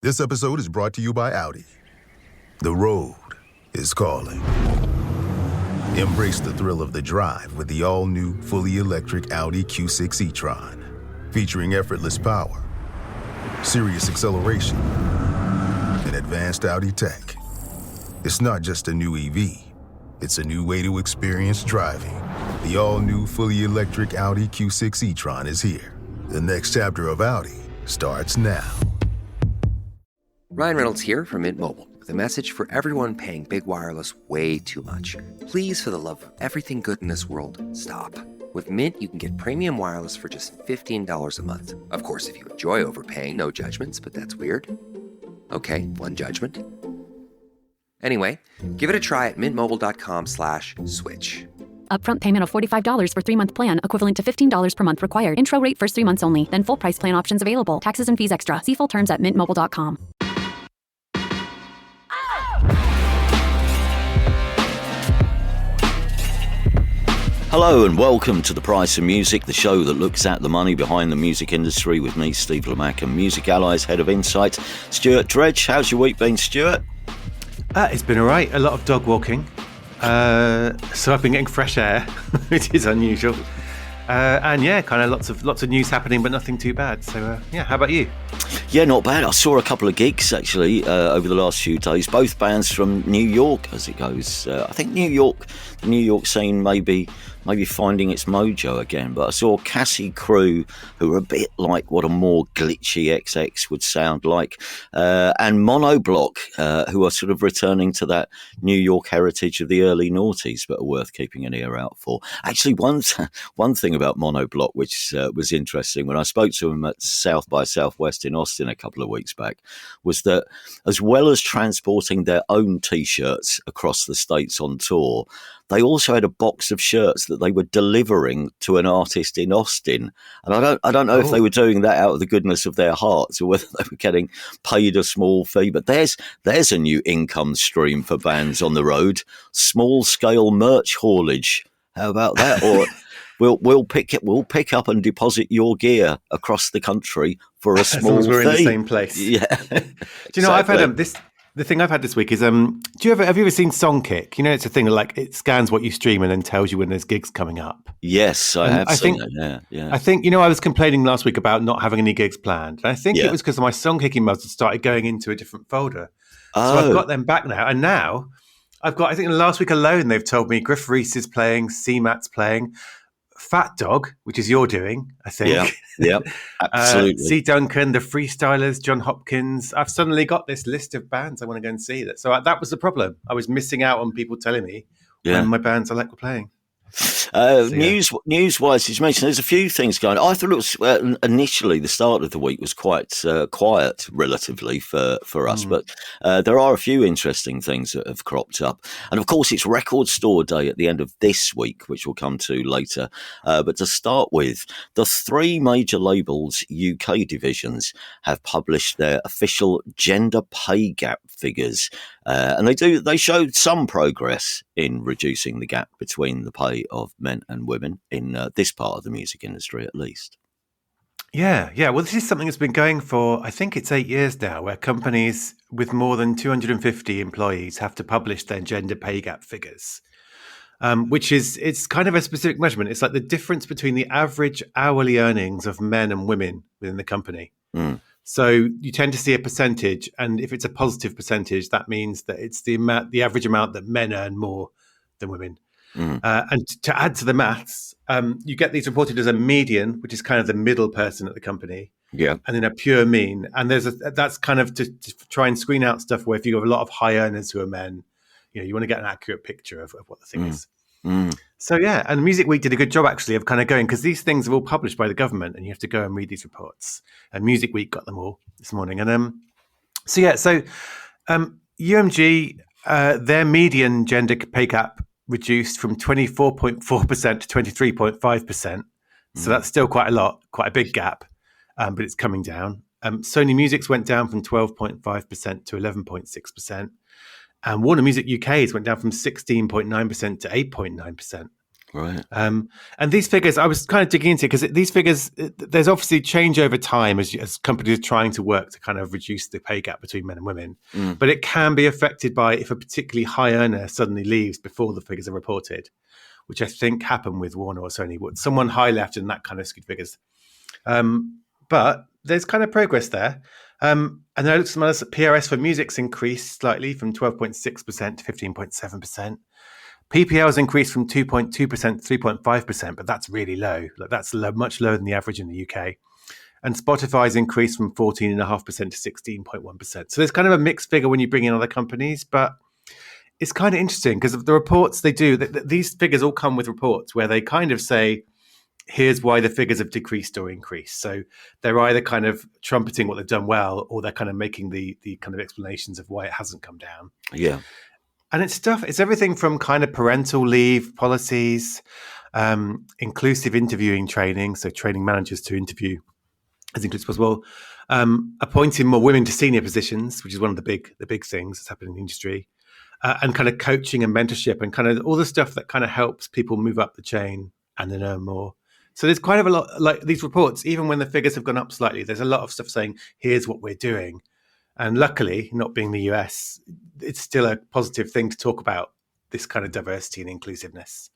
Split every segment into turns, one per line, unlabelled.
This episode is brought to you by Audi. The road is calling. Embrace the thrill of the drive with the all-new, fully electric Audi Q6 e-tron. Featuring effortless power, serious acceleration, and advanced Audi tech. It's not just a new EV, it's a new way to experience driving. The all-new, fully electric Audi Q6 e-tron is here. The next chapter of Audi starts now.
Ryan Reynolds here from Mint Mobile with a message for everyone paying big wireless way too much. Please, for the love of everything good in this world, stop. With Mint, you can get premium wireless for just $15 a month. Of course, if you enjoy overpaying, no judgments, but that's weird. Okay, one judgment. Anyway, give it a try at mintmobile.com/switch.
Upfront payment of $45 for 3-month plan, equivalent to $15 per month required. Intro rate first 3 months only, then full price plan options available. Taxes and fees extra. See full terms at mintmobile.com.
Hello and welcome to The Price of Music, the show that looks at the money behind the music industry with me, Steve Lamack, and Music Allies Head of Insight, Stuart Dredge. How's your week been, Stuart?
It's been all right. A lot of dog walking. So I've been getting fresh air, which is unusual. And yeah, kind of lots of news happening, but nothing too bad. So yeah, how about you?
Yeah, not bad. I saw a couple of gigs actually over the last few days. Both bands from New York, as it goes. I think the New York scene maybe finding its mojo again. But I saw Cassie Crew, who are a bit like what a more glitchy XX would sound like, and Monoblock, who are sort of returning to that New York heritage of the early noughties, but are worth keeping an ear out for. Actually, one thing about Monoblock, which was interesting when I spoke to them at South by Southwest in Austin a couple of weeks back, was that as well as transporting their own T-shirts across the States on tour, they also had a box of shirts that they were delivering to an artist in Austin. And I don't know if they were doing that out of the goodness of their hearts or whether they were getting paid a small fee. But there's a new income stream for bands on the road. Small scale merch haulage. How about that? Or we'll pick up and deposit your gear across the country for a small
as long as we're
fee.
in the same place.
Yeah.
Do you know,
Exactly.
I've had the thing I've had this week is have you ever seen Songkick? You know, it's a thing like it scans what you stream and then tells you when there's gigs coming up.
Yes, I have seen that. Yeah.
I think, I was complaining last week about not having any gigs planned. And I think it was because my Songkick emails had started going into a different folder. So I've got them back now. And now I've got, I think in the last week alone, they've told me Griff Rhys is playing, CMAT's playing, Fat Dog, which is you're doing, I think.
Yeah, absolutely.
C. Duncan, the Freestylers, John Hopkins. I've suddenly got this list of bands I want to go and see. So that was the problem. I was missing out on people telling me when my bands I like were playing.
News-wise, as you mentioned, there's a few things going on. I thought it was initially the start of the week was quite quiet, relatively for us, but there are a few interesting things that have cropped up. And of course, it's Record Store Day at the end of this week, which we'll come to later. But to start with, the 3 major labels' UK divisions have published their official gender pay gap figures, and they showed some progress in reducing the gap between the pay of men and women in this part of the music industry, at least.
Yeah. Well, this is something that's been going for, I think it's 8 years now, where companies with more than 250 employees have to publish their gender pay gap figures, it's kind of a specific measurement. It's like the difference between the average hourly earnings of men and women within the company. So you tend to see a percentage, and if it's a positive percentage, that means that it's the average amount that men earn more than women. And to add to the maths, you get these reported as a median, which is kind of the middle person at the company, and then a pure mean. And that's kind of to try and screen out stuff where if you have a lot of high earners who are men, you want to get an accurate picture of what the thing is. So yeah, and Music Week did a good job actually of kind of going, because these things are all published by the government and you have to go and read these reports. And Music Week got them all this morning. And UMG, their median gender pay gap reduced from 24.4% to 23.5%. So that's still quite a big gap, but it's coming down. Sony Music's went down from 12.5% to 11.6%. And Warner Music UK's went down from 16.9% to 8.9%.
Right.
And these figures, I was kind of digging into because these figures, there's obviously change over time as companies are trying to work to kind of reduce the pay gap between men and women. But it can be affected by if a particularly high earner suddenly leaves before the figures are reported, which I think happened with Warner or Sony. Someone high left and that kind of skewed figures. But there's kind of progress there. And then I looked at some others. PRS for music's increased slightly from 12.6% to 15.7%. PPL's increased from 2.2% to 3.5%, but that's really low. Like that's much lower than the average in the UK. And Spotify's increased from 14.5% to 16.1%. So there's kind of a mixed figure when you bring in other companies, but it's kind of interesting because of the reports they do. These figures all come with reports where they kind of say, here's why the figures have decreased or increased. So they're either kind of trumpeting what they've done well, or they're kind of making the kind of explanations of why it hasn't come down.
Yeah.
And it's everything from kind of parental leave policies, inclusive interviewing training, so training managers to interview as inclusive as possible, appointing more women to senior positions, which is one of the big things that's happening in the industry, and kind of coaching and mentorship and kind of all the stuff that kind of helps people move up the chain and then earn more. So there's kind of a lot, like these reports, even when the figures have gone up slightly, there's a lot of stuff saying, here's what we're doing. And luckily, not being the US, it's still a positive thing to talk about, this kind of diversity and inclusiveness.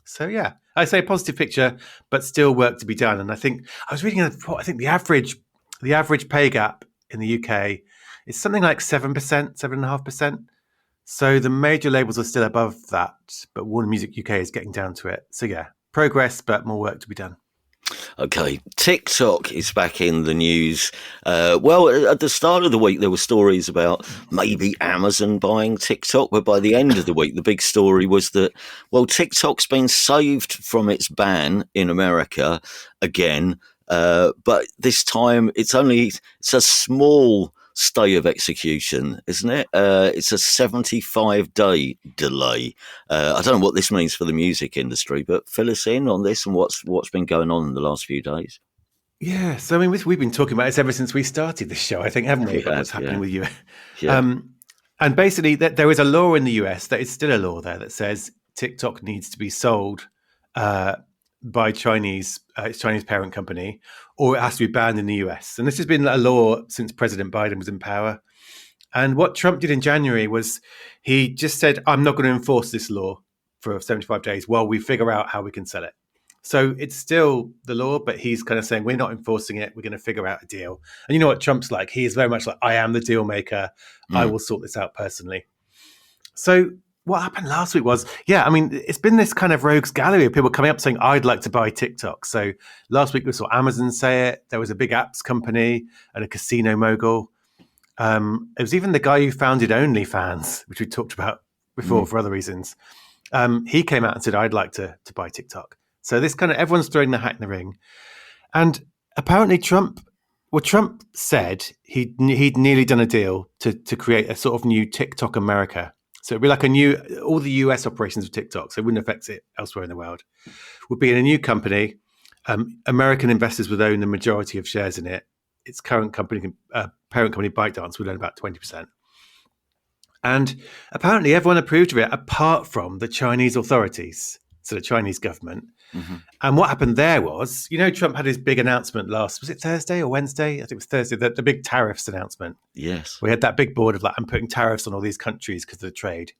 So yeah, I say a positive picture, but still work to be done. And I think I was reading a report, I think the average pay gap in the UK is something like 7%, 7.5%. So the major labels are still above that, but Warner Music UK is getting down to it. So yeah, progress, but more work to be done.
Okay, TikTok is back in the news. Well, at the start of the week, there were stories about maybe Amazon buying TikTok, but by the end of the week, the big story was that, well, TikTok's been saved from its ban in America again, but this time it's a small stay of execution, isn't it? It's a 75-day delay. I don't know what this means for the music industry, but fill us in on this and what's been going on in the last few days.
Yeah, so I mean, we've been talking about this ever since we started this show, I think, haven't we? About what's happening with you.
Yeah.
And basically, there is a law in the US that is still a law there that says TikTok needs to be sold by its Chinese parent company, or it has to be banned in the US. And this has been a law since President Biden was in power. And what Trump did in January was he just said, I'm not going to enforce this law for 75 days while we figure out how we can sell it. So it's still the law, but he's kind of saying, we're not enforcing it. We're going to figure out a deal. And you know what Trump's like? He is very much like, I am the deal maker. I will sort this out personally. So what happened last week was, I mean, it's been this kind of rogues gallery of people coming up saying, I'd like to buy TikTok. So last week we saw Amazon say it. There was a big apps company and a casino mogul. It was even the guy who founded OnlyFans, which we talked about before for other reasons. He came out and said, I'd like to buy TikTok. So this kind of, everyone's throwing their hat in the ring. And apparently Trump said he'd nearly done a deal to create a sort of new TikTok America. So it'd be like all the US operations of TikTok, so it wouldn't affect it elsewhere in the world, would be in a new company. American investors would own the majority of shares in it. Its current parent company, ByteDance, would own about 20%. And apparently everyone approved of it, apart from the Chinese authorities, so the Chinese government. Mm-hmm. And what happened there was, Trump had his big announcement was it Thursday or Wednesday? I think it was Thursday, the big tariffs announcement.
Yes.
We had that big board of like, I'm putting tariffs on all these countries because of the trade.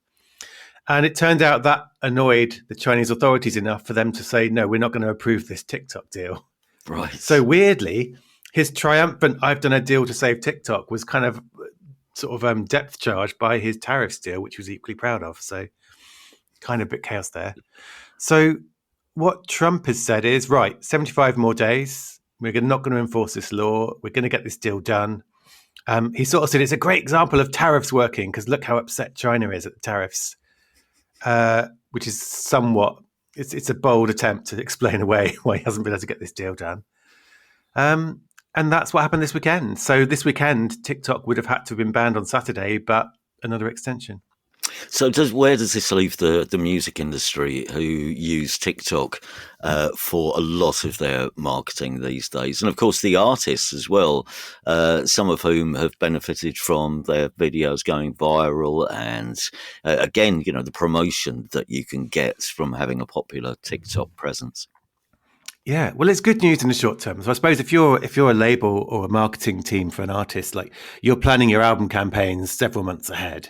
And it turned out that annoyed the Chinese authorities enough for them to say, no, we're not going to approve this TikTok deal.
Right.
So weirdly, his triumphant, I've done a deal to save TikTok was kind of sort of depth charged by his tariffs deal, which he was equally proud of. So kind of a bit chaos there. So what Trump has said is, right, 75 more days. We're not going to enforce this law. We're going to get this deal done. He sort of said it's a great example of tariffs working because look how upset China is at the tariffs, which is somewhat, it's a bold attempt to explain away why he hasn't been able to get this deal done. And that's what happened this weekend. So this weekend, TikTok would have had to have been banned on Saturday, but another extension.
So where does this leave the music industry, who use TikTok for a lot of their marketing these days? And of course the artists as well, some of whom have benefited from their videos going viral, and again, the promotion that you can get from having a popular TikTok presence.
Yeah, well, it's good news in the short term. So I suppose if you're a label or a marketing team for an artist, like, you're planning your album campaigns several months ahead.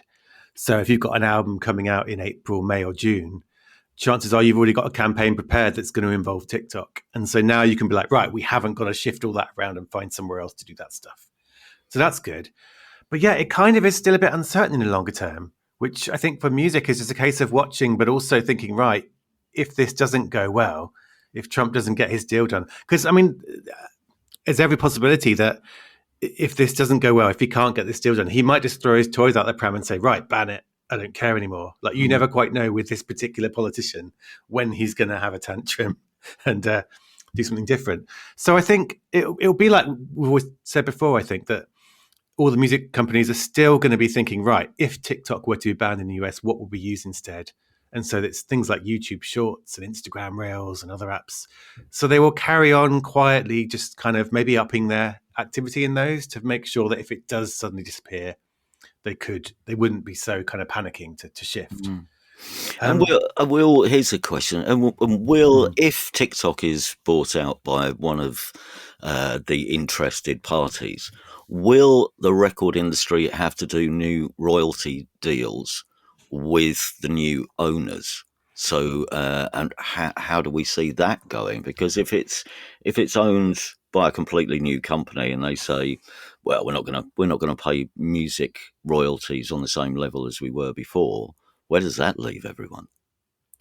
So if you've got an album coming out in April, May, or June, chances are you've already got a campaign prepared that's going to involve TikTok. And so now you can be like, right, we haven't got to shift all that around and find somewhere else to do that stuff. So that's good. But yeah, it kind of is still a bit uncertain in the longer term, which I think for music is just a case of watching, but also thinking, right, if this doesn't go well, if Trump doesn't get his deal done, because I mean, there's every possibility that if this doesn't go well, if he can't get this deal done, he might just throw his toys out the pram and say, right, ban it. I don't care anymore. Like, you never quite know with this particular politician when he's going to have a tantrum and do something different. So I think it'll be like we've always said before, I think that all the music companies are still going to be thinking, right, if TikTok were to be banned in the US, what would we use instead? And so it's things like YouTube Shorts and Instagram Reels and other apps. So they will carry on quietly, just kind of maybe upping their activity in those to make sure that if it does suddenly disappear, they wouldn't be so kind of panicking to shift.
And here's a question. And will, if TikTok is bought out by one of the interested parties, will the record industry have to do new royalty deals with the new owners? So, and how do we see that going? Because if it's owned by a completely new company and they say, well, we're not going to pay music royalties on the same level as we were before, where does that leave everyone?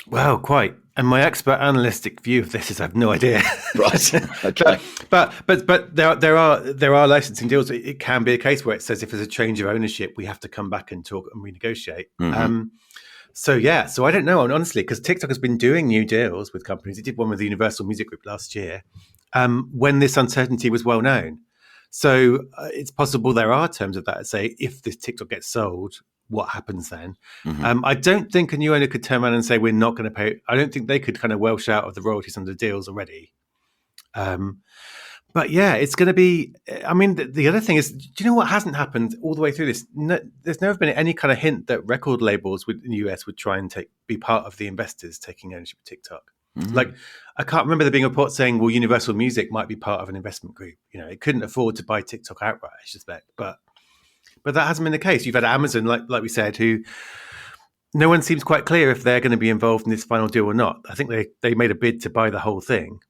Well, quite. And my expert analytic view of this is I have no idea.
Right. Okay.
but there are licensing deals. It can be a case where it says if there's a change of ownership, we have to come back and talk and renegotiate.
Mm-hmm.
So I don't know, honestly, because TikTok has been doing new deals with companies. It did one with the Universal Music Group last year when this uncertainty was well known. So it's possible there are terms of that that say if this TikTok gets sold, what happens then?
Mm-hmm.
I don't think a new owner could turn around and say we're not going to pay. I don't think they could kind of welsh out of the royalties under the deals already. But yeah, it's going to be. I mean, the other thing is, do you know what hasn't happened all the way through this? No, there's never been any kind of hint that record labels in the US would try and be part of the investors taking ownership of TikTok. Mm-hmm. Like, I can't remember there being a report saying, well, Universal Music might be part of an investment group. It couldn't afford to buy TikTok outright, I suspect. But that hasn't been the case. You've had Amazon, like we said, who no one seems quite clear if they're going to be involved in this final deal or not. I think they made a bid to buy the whole thing.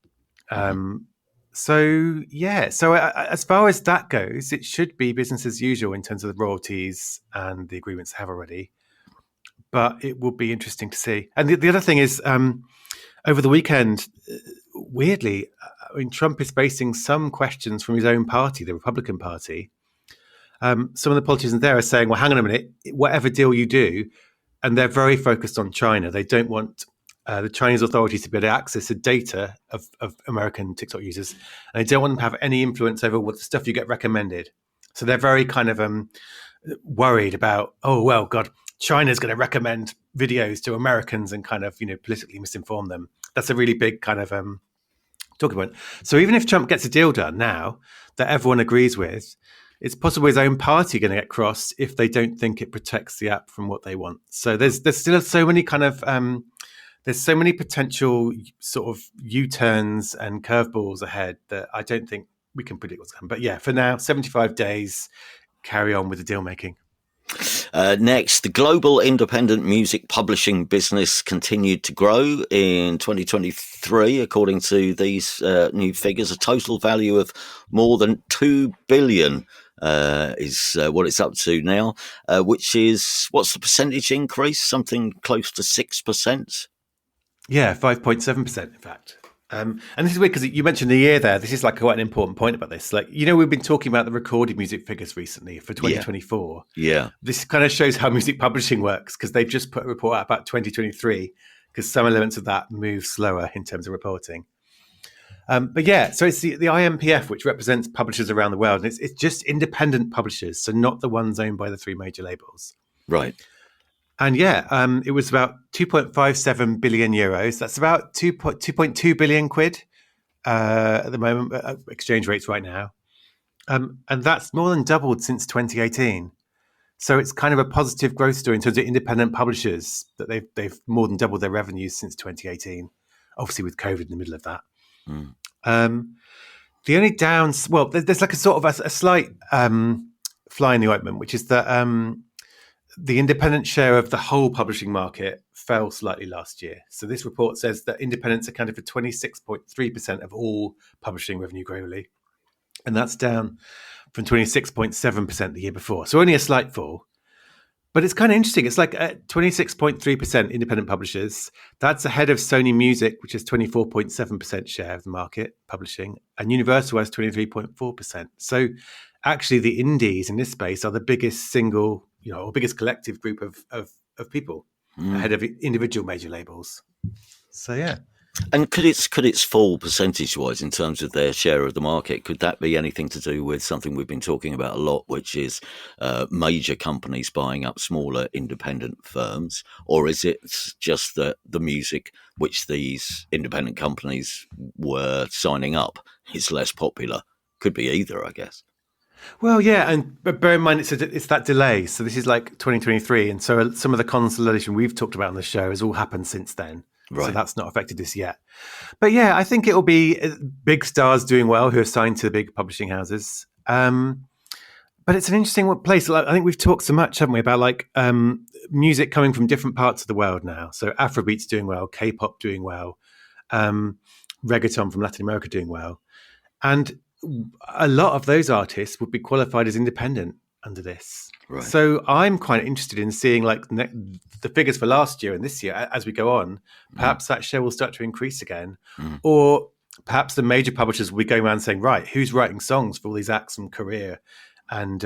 So as far as that goes, it should be business as usual in terms of the royalties and the agreements they have already. But it will be interesting to see. And the other thing is, over the weekend, weirdly, I mean, Trump is facing some questions from his own party, the Republican Party. Some of the politicians there are saying, well, hang on a minute, whatever deal you do, and they're very focused on China. They don't want the Chinese authorities to be able to access the data of American TikTok users, and they don't want them to have any influence over what the stuff you get recommended. So they're very kind of worried about, oh, well, God, China's going to recommend videos to Americans and kind of, politically misinform them. That's a really big kind of talking point. So even if Trump gets a deal done now that everyone agrees with, it's possible his own party going to get crossed if they don't think it protects the app from what they want. So there's still so many kind of there's so many potential sort of U-turns and curveballs ahead that I don't think we can predict what's coming. But yeah, for now, 75 days, carry on with the deal making.
Next, the global independent music publishing business continued to grow in 2023, according to these new figures. A total value of more than $2 billion is what it's up to now, which is, what's the percentage increase? Something close to 6%?
Yeah, 5.7%, in fact. And this is weird because you mentioned the year there. This is like quite an important point about this. Like, we've been talking about the recorded music figures recently for 2024.
Yeah. This
kind of shows how music publishing works because they've just put a report out about 2023 because some elements of that move slower in terms of reporting. But yeah, so it's the IMPF, which represents publishers around the world. And it's just independent publishers, so not the ones owned by the three major labels.
Right.
And it was about 2.57 billion euros. That's about 2.2 billion quid at the moment, exchange rates right now. And that's more than doubled since 2018. So it's kind of a positive growth story in terms of independent publishers, that they've more than doubled their revenues since 2018, obviously with COVID in the middle of that. The only there's like a sort of a slight fly in the ointment, which is that the independent share of the whole publishing market fell slightly last year. So this report says that independents accounted for 26.3% of all publishing revenue globally. And that's down from 26.7% the year before. So only a slight fall. But it's kind of interesting. It's like 26.3% independent publishers. That's ahead of Sony Music, which has 24.7% share of the market publishing, and Universal has 23.4%. So actually the indies in this space are the biggest single, or biggest collective group of people ahead of individual major labels. So yeah.
And could its fall percentage-wise in terms of their share of the market, could that be anything to do with something we've been talking about a lot, which is major companies buying up smaller independent firms? Or is it just that the music which these independent companies were signing up is less popular? Could be either, I guess.
Well, yeah, but bear in mind it's that delay. So this is like 2023, and so some of the consolidation we've talked about on the show has all happened since then. Right. So that's not affected us yet. But yeah, I think it will be big stars doing well who are signed to the big publishing houses. But it's an interesting place. I think we've talked so much, haven't we, about music coming from different parts of the world now. So Afrobeat's doing well, K-pop doing well, reggaeton from Latin America doing well. And a lot of those artists would be qualified as independent under this. Right. So I'm quite interested in seeing the figures for last year and this year as we go on. Perhaps that share will start to increase again, or perhaps the major publishers will be going around saying, right, who's writing songs for all these acts from Korea and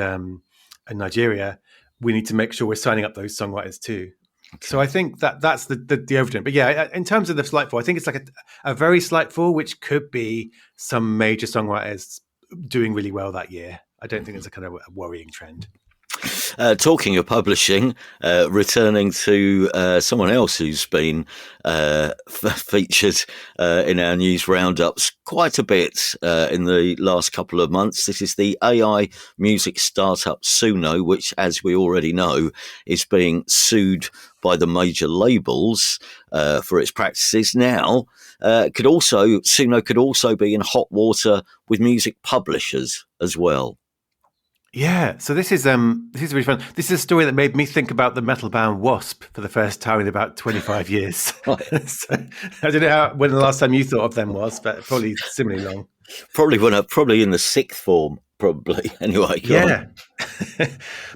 Nigeria? We need to make sure we're signing up those songwriters too. Okay. So I think that's the overtone. But yeah, in terms of the slight fall, I think it's like a very slight fall, which could be some major songwriters doing really well that year. I don't think it's a kind of a worrying trend.
Talking of publishing, returning to someone else who's been featured in our news roundups quite a bit in the last couple of months. This is the AI music startup Suno, which, as we already know, is being sued by the major labels for its practices. Now, Suno could also be in hot water with music publishers as well.
Yeah, so this is really fun. This is a story that made me think about the metal band Wasp for the first time in about 25 years. So, I don't know when the last time you thought of them was, but probably similarly long.
Probably in the sixth form, probably. Anyway,
yeah.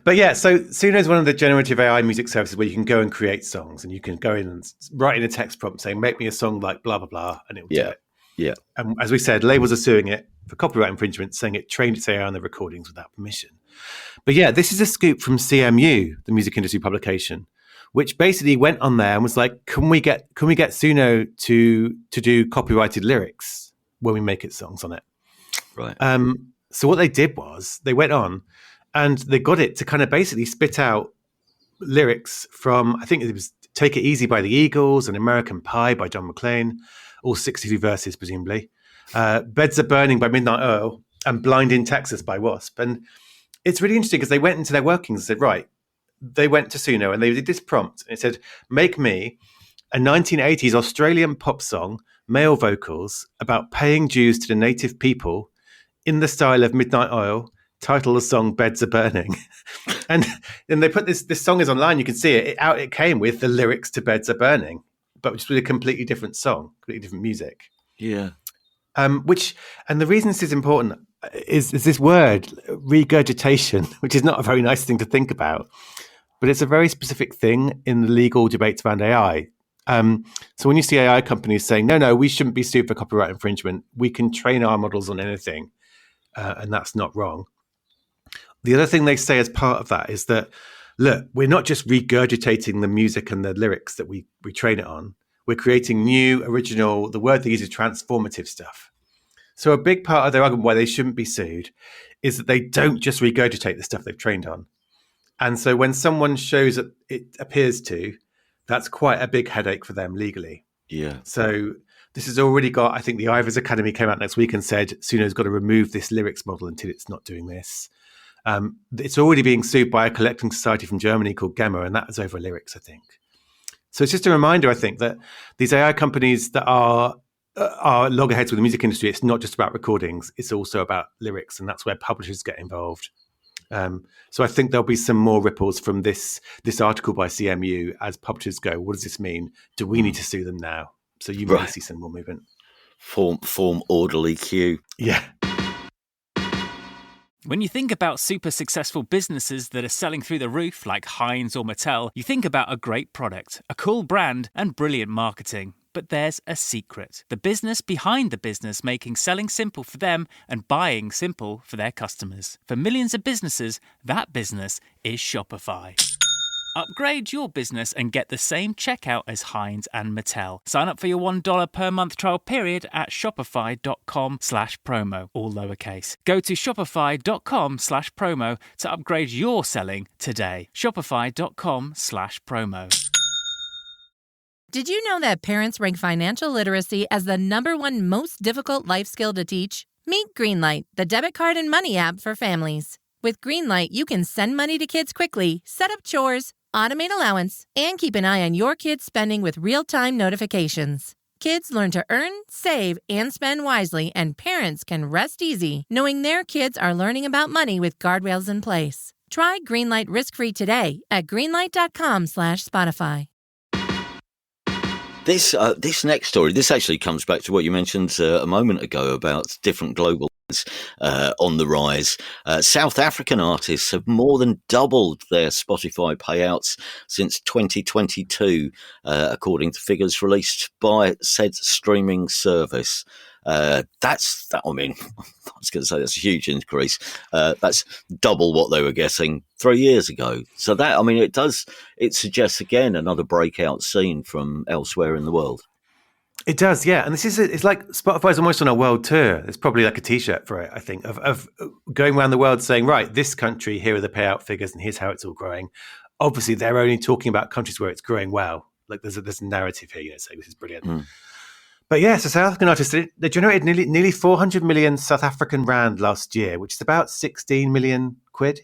But yeah, so Suno is one of the generative AI music services where you can go and create songs, and you can go in and write in a text prompt saying, "Make me a song like blah blah blah," and it will do it.
Yeah.
And as we said, labels are suing it for copyright infringement, saying it trained its AI on the recordings without permission. But yeah, this is a scoop from CMU, the music industry publication, which basically went on there and was like, can we get Suno to do copyrighted lyrics when we make its songs on it?
Right.
So what they did was they went on and they got it to kind of basically spit out lyrics from, I think it was Take It Easy by the Eagles and American Pie by John McClane, all 62 verses, presumably. Beds Are Burning by Midnight Oil and Blind in Texas by Wasp. And it's really interesting because they went into their workings and said, right, they went to Suno and they did this prompt. And it said, make me a 1980s Australian pop song, male vocals, about paying dues to the native people in the style of Midnight Oil, title the song Beds Are Burning. and then they put this song is online, you can see it. It came with the lyrics to Beds Are Burning, but just with a completely different song, completely different music.
Yeah.
And the reason this is important is this word, regurgitation, which is not a very nice thing to think about, but it's a very specific thing in the legal debates around AI. So when you see AI companies saying, no, we shouldn't be sued for copyright infringement, we can train our models on anything, and that's not wrong. The other thing they say as part of that is that, look, we're not just regurgitating the music and the lyrics that we train it on. We're creating new, original, the word they use is transformative stuff. So a big part of their argument why they shouldn't be sued is that they don't just regurgitate the stuff they've trained on. And so when someone shows that it appears to, that's quite a big headache for them legally.
Yeah.
So this has already got, I think the Ivors Academy came out next week and said Suno's got to remove this lyrics model until it's not doing this. It's already being sued by a collecting society from Germany called GEMA, and that is over lyrics, I think. So it's just a reminder, I think, that these AI companies that are loggerheads with the music industry, it's not just about recordings, it's also about lyrics, and that's where publishers get involved. So I think there'll be some more ripples from this article by CMU as publishers go, what does this mean? Do we need to sue them now? So you may see some more movement.
Form orderly queue.
Yeah.
When you think about super successful businesses that are selling through the roof like Heinz or Mattel, you think about a great product, a cool brand, and brilliant marketing. But there's a secret. The business behind the business making selling simple for them and buying simple for their customers. For millions of businesses, that business is Shopify. Upgrade your business and get the same checkout as Heinz and Mattel. Sign up for your $1 per month trial period at shopify.com/promo, all lowercase. Go to shopify.com/promo to upgrade your selling today. Shopify.com/promo.
Did you know that parents rank financial literacy as the #1 most difficult life skill to teach? Meet Greenlight, the debit card and money app for families. With Greenlight, you can send money to kids quickly, set up chores, automate allowance, and keep an eye on your kids' spending with real-time notifications. Kids learn to earn, save, and spend wisely, and parents can rest easy knowing their kids are learning about money with guardrails in place. Try Greenlight risk-free today at greenlight.com/Spotify.
This next story, this actually comes back to what you mentioned a moment ago about different global on the rise. South African artists have more than doubled their Spotify payouts since 2022, according to figures released by said streaming service. I mean, I was going to say that's a huge increase. That's double what they were getting 3 years ago. So that, I mean, it suggests again another breakout scene from elsewhere in the world.
It does, yeah. And it's like Spotify's almost on a world tour. There's probably like a t-shirt for it, I think, of going around the world saying, right, this country, here are the payout figures and here's how it's all growing. Obviously, they're only talking about countries where it's growing well. Like there's a narrative here, saying this is brilliant. Mm. But yeah, so South African artists, they generated nearly 400 million South African rand last year, which is about 16 million quid,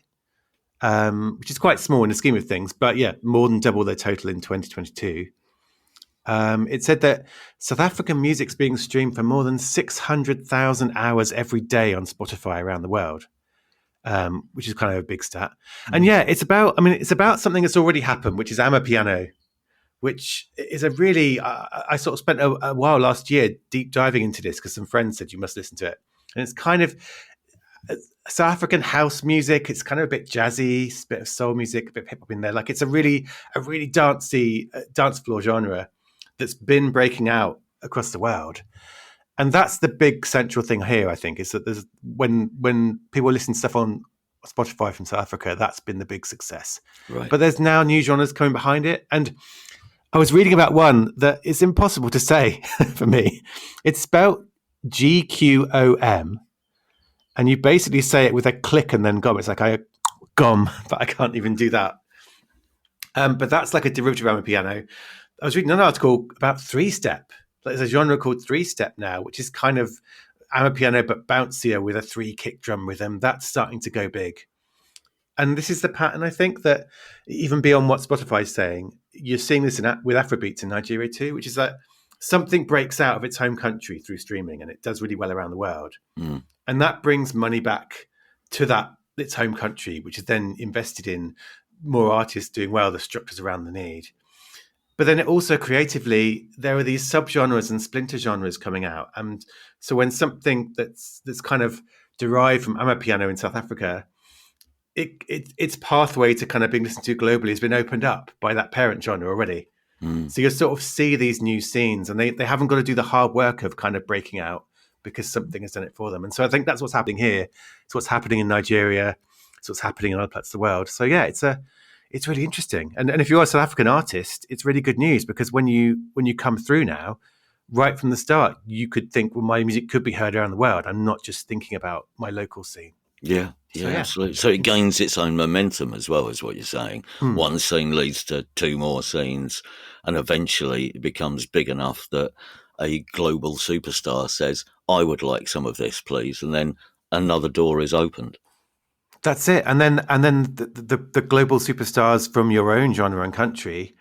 which is quite small in the scheme of things. But yeah, more than double their total in 2022. It said that South African music's being streamed for more than 600,000 hours every day on Spotify around the world, which is kind of a big stat. Mm. And yeah, it's about something that's already happened, which is Amapiano, which is a really, I sort of spent a while last year deep diving into this because some friends said you must listen to it. And it's kind of South African house music. It's kind of a bit jazzy, a bit of soul music, a bit of hip hop in there. Like it's a really dancey dance floor genre that's been breaking out across the world. And that's the big central thing here, I think, is that there's when people listen to stuff on Spotify from South Africa, that's been the big success. Right. But there's now new genres coming behind it. And I was reading about one that is impossible to say for me. It's spelled GQOM. And you basically say it with a click and then gom. It's like gom, but I can't even do that. But that's like a derivative of Amapiano. I was reading an article about three-step. There's a genre called three-step now, which is kind of Amapiano but bouncier with a 3-kick drum rhythm. That's starting to go big. And this is the pattern, I think, that even beyond what Spotify is saying, you're seeing this with Afrobeats in Nigeria too, which is that something breaks out of its home country through streaming and it does really well around the world. Mm. And that brings money back to its home country, which is then invested in more artists doing well, the structures around the need. But then it also creatively, there are these subgenres and splinter genres coming out. And so when something that's kind of derived from Amapiano in South Africa, its pathway to kind of being listened to globally has been opened up by that parent genre already. Mm. So you sort of see these new scenes and they haven't got to do the hard work of kind of breaking out because something has done it for them. And so I think that's what's happening here. It's what's happening in Nigeria. It's what's happening in other parts of the world. So yeah, it's really interesting. And if you're a South African artist, it's really good news because when you come through now, right from the start, you could think, well, my music could be heard around the world. I'm not just thinking about my local scene.
Yeah. Yeah, absolutely. So it gains its own momentum as well, is what you're saying. One scene leads to two more scenes, and eventually it becomes big enough that a global superstar says, "I would like some of this, please," and then another door is opened.
That's it. And then the global superstars from your own genre and country,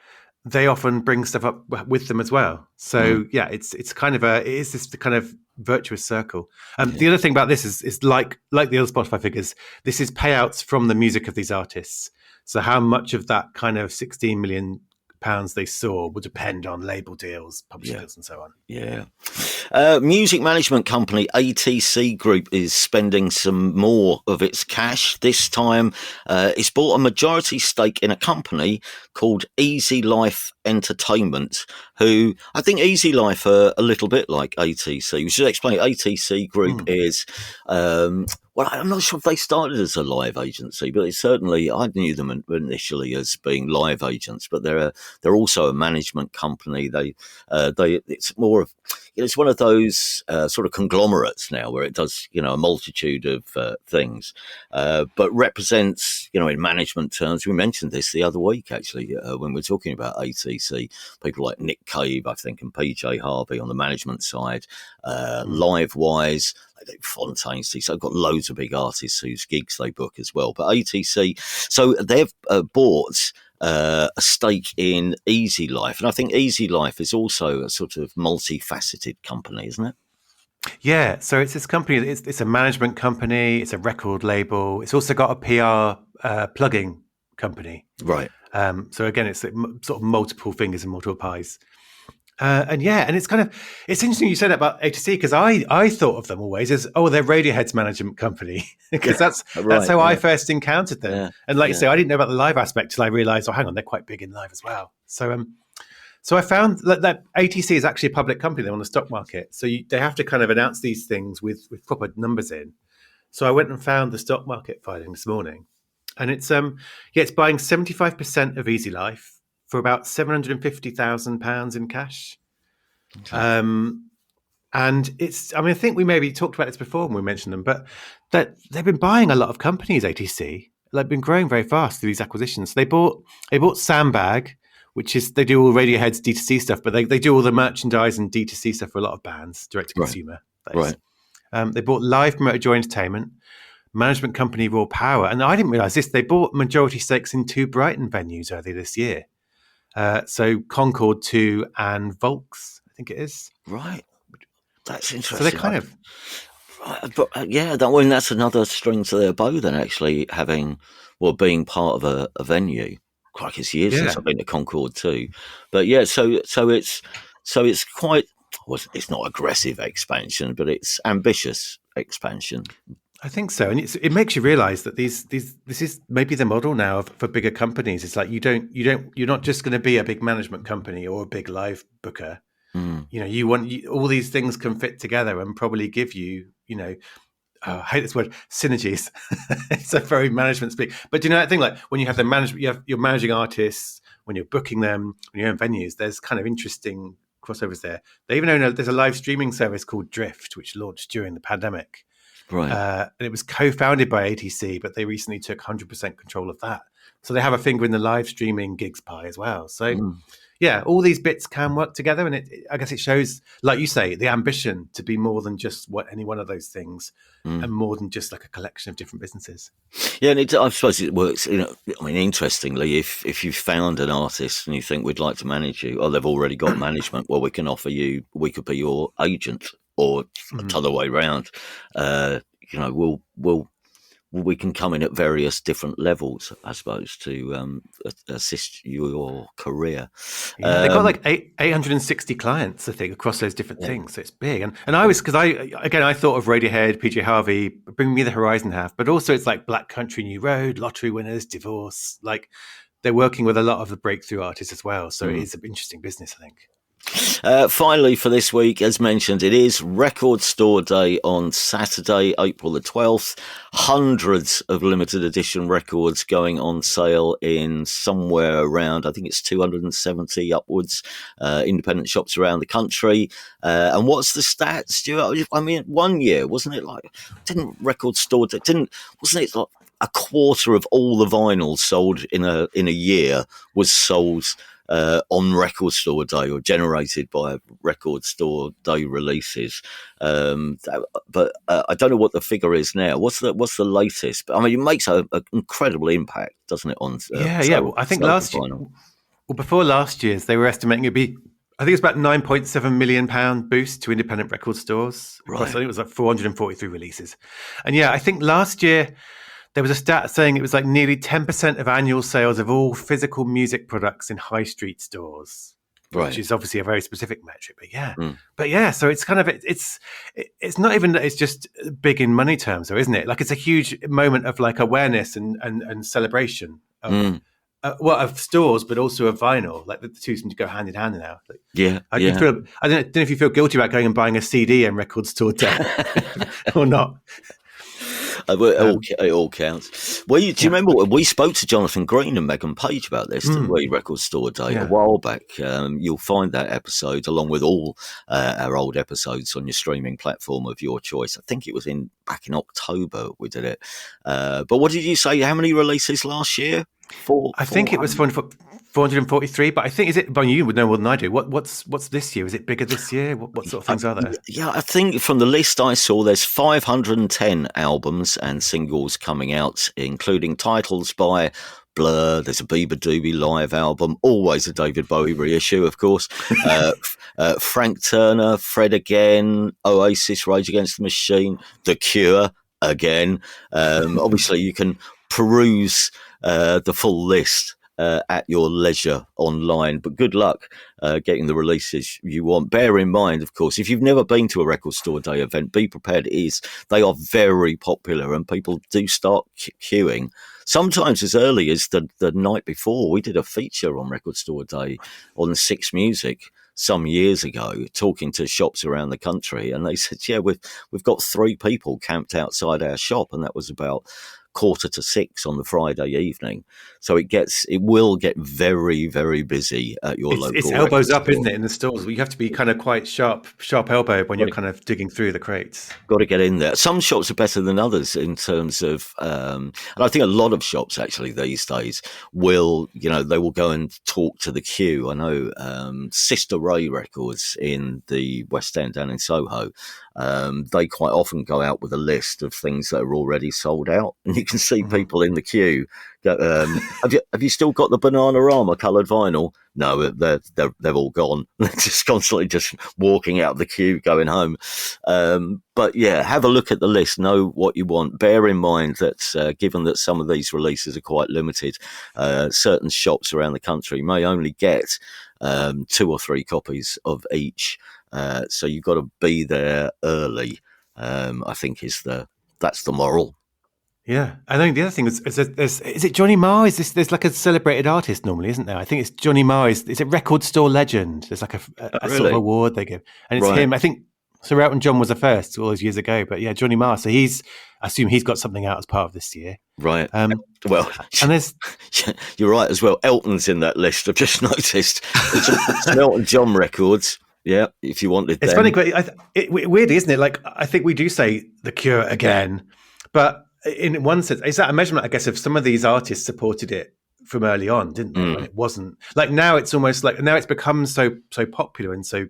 they often bring stuff up with them as well. So yeah, it's kind of it is this kind of virtuous circle. The other thing about this is like the other Spotify figures, this is payouts from the music of these artists. So how much of that kind of 16 million pounds they saw will depend on label deals, publishing deals, and so on.
Yeah. Music management company ATC Group is spending some more of its cash. This time, it's bought a majority stake in a company called Easy Life Entertainment, who I think Easy Life are a little bit like ATC. We should explain ATC Group is... well, I'm not sure if they started as a live agency, but it's certainly, I knew them initially as being live agents, but they're also a management company. It's more of, it's one of those sort of conglomerates now where it does, a multitude of things, but represents, in management terms. We mentioned this the other week, actually, when we were talking about ATC, people like Nick Cave, I think, and PJ Harvey on the management side, live-wise, they do Fontaine's, so they've got loads of big artists whose gigs they book as well. But ATC, so they've bought a stake in Easy Life, and I think Easy Life is also a sort of multifaceted company, isn't it?
Yeah, so it's this company. It's a management company. It's a record label. It's also got a PR plugging company.
Right.
So again, it's sort of multiple fingers and multiple pies. And it's interesting you said that about ATC, because I thought of them always as, they're Radiohead's management company, because that's how I first encountered them. Yeah. And like you say, I didn't know about the live aspect till I realized, hang on, they're quite big in live as well. So I found that ATC is actually a public company. They're on the stock market. So they have to kind of announce these things with proper numbers in. So I went and found the stock market filing this morning, and it's buying 75% of Easy Life for about £750,000 in cash. Okay. And I think we maybe talked about this before when we mentioned them, but that they've been buying a lot of companies, ATC. They've been growing very fast through these acquisitions. They bought Sandbag, which is, they do all Radiohead's D2C stuff, but they do all the merchandise and D2C stuff for a lot of bands, direct to consumer.
Right.
They bought Live Promoter Joy Entertainment, management company Raw Power. And I didn't realize this. They bought majority stakes in 2 Brighton venues earlier this year. So Concord 2 and Volks, I think it is.
Right. That's interesting.
So they're kind of...
But that's another string to their bow then, actually being part of a venue. Quite it's years since I've been to Concord too. But so it's quite, it's not aggressive expansion, but it's ambitious expansion.
I think so, and it makes you realise that this is maybe the model now for bigger companies. It's like you're not just going to be a big management company or a big live booker. All these things can fit together and probably give you, I hate this word, synergies. It's a very management speak, but do you know that thing, like when you have the management, you're managing artists, when you're booking them, when you own venues, there's kind of interesting crossovers there. They even own there's a live streaming service called Drift, which launched during the pandemic.
Right.
And it was co-founded by ATC, but they recently took 100% control of that. So they have a finger in the live streaming gigs pie as well. So all these bits can work together. And I guess it shows, like you say, the ambition to be more than just any one of those things and more than just like a collection of different businesses. Yeah,
and I suppose it works, interestingly, if you've found an artist and you think we'd like to manage you, they've already got management, well, we can offer you, we could be your agent. Or the other way around, we can come in at various different levels, I suppose, to assist your career.
Yeah, they've got like 860 clients, I think, across those different things. So it's big. And I was, because I thought of Radiohead, PJ Harvey, Bring Me the Horizon half, but also it's like Black Country New Road, Lottery Winners, Divorce. Like they're working with a lot of the breakthrough artists as well. So it is an interesting business, I think.
Finally, for this week, as mentioned, it is Record Store Day on Saturday, April the 12th. Hundreds of limited edition records going on sale in somewhere around, I think it's 270 upwards, independent shops around the country. And what's the stats, Stuart? I mean, one year, wasn't it like, wasn't it like a quarter of all the vinyl sold in a year was sold on Record Store Day or generated by Record Store Day releases. But I don't know what the figure is now. What's the latest? But I mean, it makes an incredible impact, doesn't it? On
Well, I think last year, before last year's, they were estimating it'd be, I think it's about £9.7 million boost to independent record stores. Right. I think it was like 443 releases. And yeah, I think last year there was a stat saying it was like nearly 10% of annual sales of all physical music products in high street stores, which is obviously a very specific metric. But yeah, so it's kind of it's not even that it's just big in money terms, though, isn't it? Like it's a huge moment of like awareness and celebration of, of stores, but also of vinyl. Like the two seem to go hand in hand now. Like, I don't know if you feel guilty about going and buying a CD and Record Store Day or not.
It all counts. Well, do you remember we spoke to Jonathan Green and Megan Page about this, didn't we? Record Store Day a while back. You'll find that episode along with all our old episodes on your streaming platform of your choice. I think it was back in October we did it. But what did you say? How many releases last year?
I think it was 443, but I think you would know more than I do. What's this year? Is it bigger this year? What sort of things are there?
Yeah, I think from the list I saw, there's 510 albums and singles coming out, including titles by Blur. There's a Bieber Doobie live album, always a David Bowie reissue, of course. Frank Turner, Fred Again, Oasis, Rage Against the Machine, The Cure again. Obviously, you can peruse the full list at your leisure online, but good luck getting the releases you want. Bear in mind, of course, if you've never been to a Record Store Day event, be prepared. They are very popular and people do start queuing sometimes as early as the night before. We did a feature on Record Store Day on Six Music some years ago, talking to shops around the country, and they said, we've got 3 people camped outside our shop, and that was about 5:45 on the Friday evening. So it will get very, very busy at your local.
It's elbows up, isn't it, in the stores? You have to be kind of quite sharp elbow when you're kind of digging through the crates.
Got to get in there. Some shops are better than others in terms of, and I think a lot of shops actually these days will go and talk to the queue. I know Sister Ray Records in the West End down in Soho. They quite often go out with a list of things that are already sold out, and you can see people in the queue. Have you still got the Bananarama coloured vinyl? No, they're all gone. They're just constantly just walking out of the queue, going home. But yeah, have a look at the list. Know what you want. Bear in mind that given that some of these releases are quite limited, certain shops around the country may only get 2 or 3 copies of each. So you've got to be there early. I think that's the moral.
Yeah, I think the other thing is it Johnny Marr? There's like a celebrated artist normally, isn't there? I think it's Johnny Marr. Is it Record Store Legend? There's like a sort of award they give, and it's him. I think Sir Elton John was the first all those years ago, but yeah, Johnny Marr. So I assume he's got something out as part of this year,
right? Well, and there's you're right as well. Elton's in that list. I've just noticed it's an Elton John Records. Yeah, if you wanted.
It's funny, weird, isn't it? Like I think we do say The Cure again, but in one sense, is that a measurement, I guess, of some of these artists supported it from early on, didn't they? When it wasn't like now. It's almost like now it's become so popular and so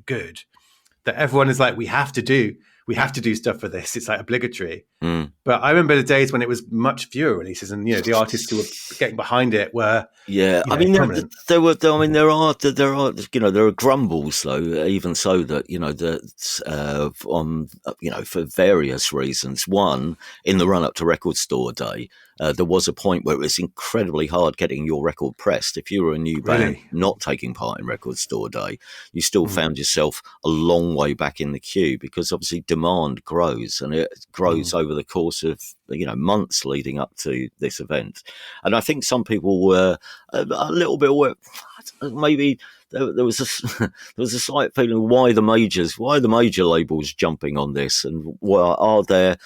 good that everyone is like, we have to do stuff for this. It's like obligatory. But I remember the days when it was much fewer releases, and the artists who were getting behind it were
there are grumbles though, even so that for various reasons. One, in the run up to Record Store Day, there was a point where it was incredibly hard getting your record pressed. If you were a new band not taking part in Record Store Day, you still found yourself a long way back in the queue, because obviously demand grows, and it grows over the course of months leading up to this event. And I think some people were a little bit maybe there was a slight feeling why the major labels jumping on this, and are there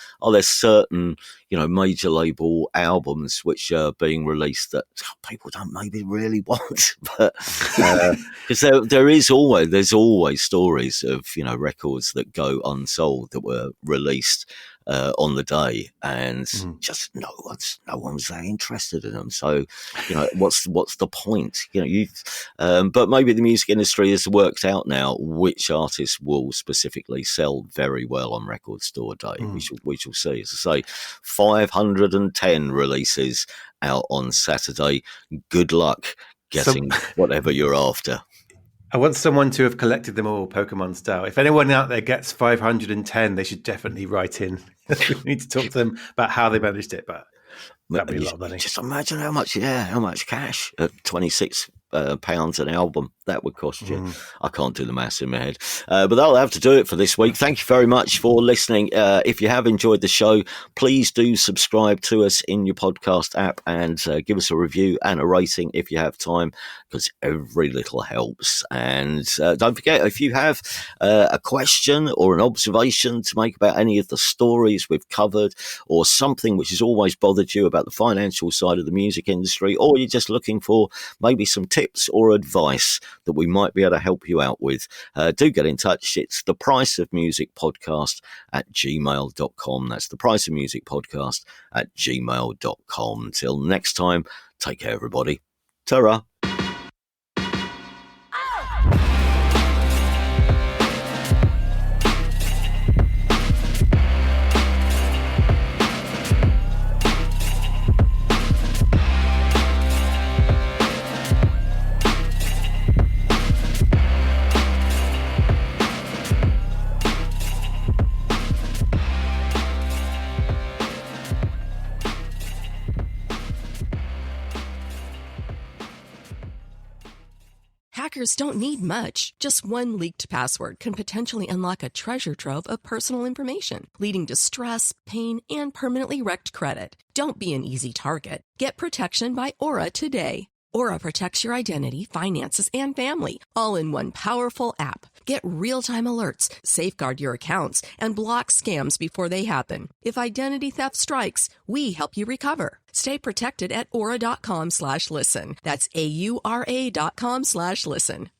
certain major label albums which are being released that people don't maybe really want, but because there's always stories of records that go unsold that were released on the day, and just no one's that interested in them. So what's the point? But maybe the music industry has worked out now which artists will specifically sell very well on Record Store Day. We shall see. As I say, 510 releases out on Saturday. Good luck getting whatever you're after.
I want someone to have collected them all, Pokemon style. If anyone out there gets 510, they should definitely write in. We need to talk to them about how they managed it, but that'd be a lot of money.
Just imagine how much cash at £26 an album that would cost you. I can't do the maths in my head, but that'll have to do it for this week. Thank you very much for listening. If you have enjoyed the show, please do subscribe to us in your podcast app and give us a review and a rating if you have time, because every little helps. And don't forget, if you have a question or an observation to make about any of the stories we've covered, or something which has always bothered you about the financial side of the music industry, or you're just looking for maybe some tips or advice that we might be able to help you out with, do get in touch. It's thepriceofmusicpodcast@gmail.com. That's thepriceofmusicpodcast@gmail.com. Till next time, take care, everybody. Ta-ra.
Hackers don't need much. Just one leaked password can potentially unlock a treasure trove of personal information, leading to stress, pain, and permanently wrecked credit. Don't be an easy target. Get protection by Aura today. Aura protects your identity, finances, and family, all in one powerful app. Get real-time alerts, safeguard your accounts, and block scams before they happen. If identity theft strikes, we help you recover. Stay protected at aura.com/listen. That's AURA.com/listen.